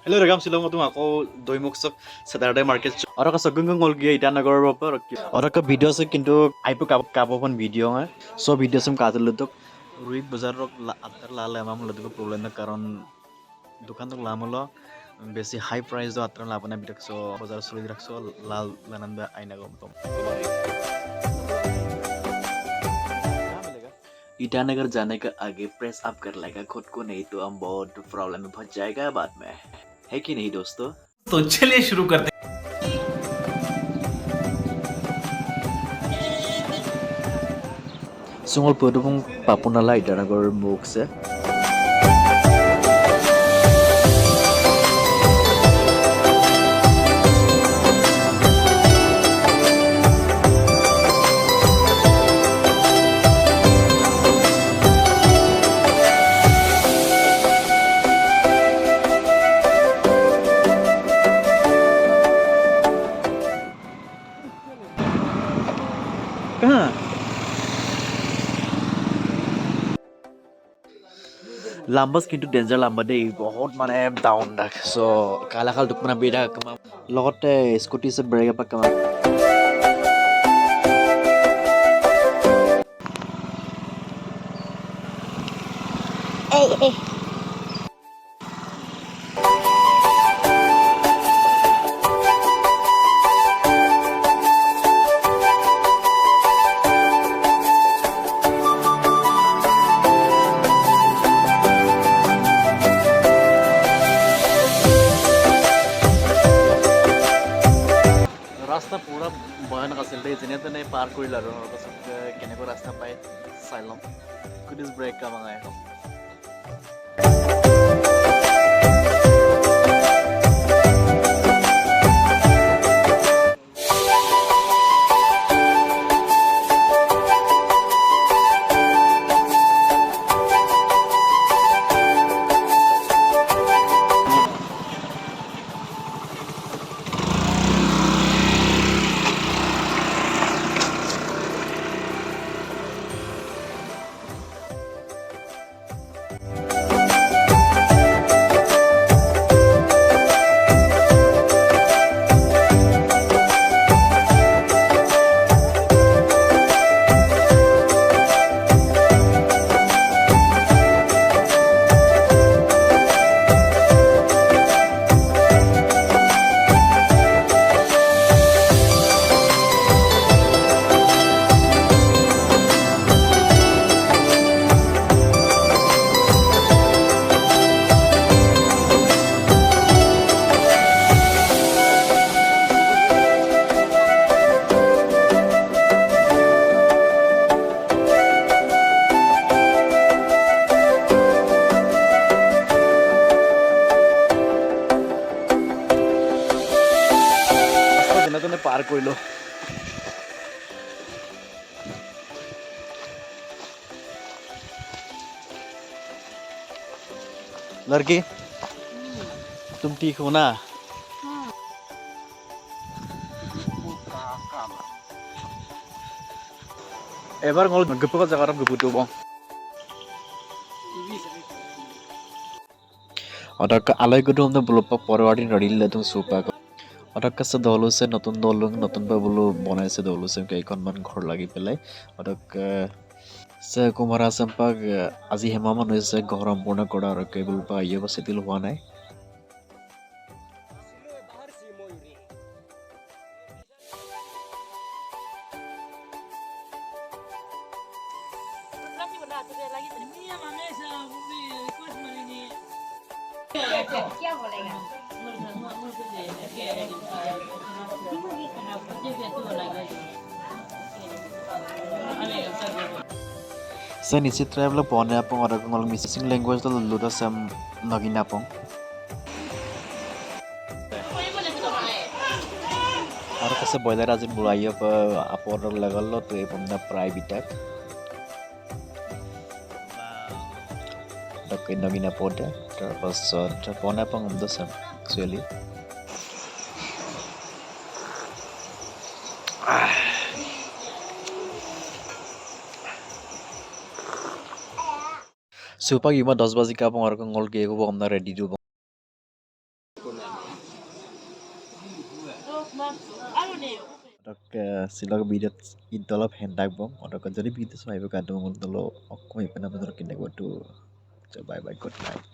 Hello, Ragam Silong tung ako doimok Saturday market. Orang ka sagung ngol gaya Itanagar apa? Orang ka video se kintu aipu kapo pun video nga. So video sem katul lutuk. Ruik bazar rok atar lala emam lutuk problem na karon dukan tuk lamulo. Besi high price do atra lapana bidak so bazar suli rak so lal lananda aina gom tom. Itanagar जाने का आगे press up कर लेगा खुद को नहीं तो हम बहुत प्रॉब्लम में फंस जाएगा बाद में है कि नहीं दोस्तों तो चलिए शुरू करते हैं Sungol po pong papunala Itanagar Mukse. कहाँ Lambas কিন্তু ডেঞ্জাৰ লাম্বা দেই বহুত মানে ডাউন ডাক সো কালা খাল দুক মানে বেৰা কমা লগতে স্কুটি সে ব্ৰেক আপা কমা Hey. रास्ता पूरा भयानक আছিল দেই যেনে তেনে পাৰ কৰিল আৰু তাৰপাছত কেনেকৈ ৰাস্তা পাই চাই ল'ম কুদিছ ব্ৰেক কামাঙাই হ'ম যেনে পাৰ কৰিলো लड़की तुम ठीक हो ना एबार ngol gepuk jagaram gebutu bong odak alai gudu हमने बुलपा परवाडी नडिले तुम सुपा odak kase dolu se notun ba bulu banaise dolu se keikon ঘৰ লাগি পেলাই odak se kumara sampag আজি হেমামান হৈছে ঘৰ সম্পূৰ্ণ কৰা আৰু কেবল বা ইয়ে সেটিল হোৱা নাই क्या बोलेगा Saya nisit travel pone apong orang ngol missing language to luda sam nagin apong. Orang kasi boiler azin bulaya pa apor legal lo to ipon na private. Dakin nagin apon de. Terus pone apong sam actually. Supaya 10 bazi ka pong orang ngol ke ko bom na ready do Otak silog bidat idolop hendak bom. Otak jadi bidat so ibu kado mundolo okko ipena bener kinde gua tuh. So bye bye good night.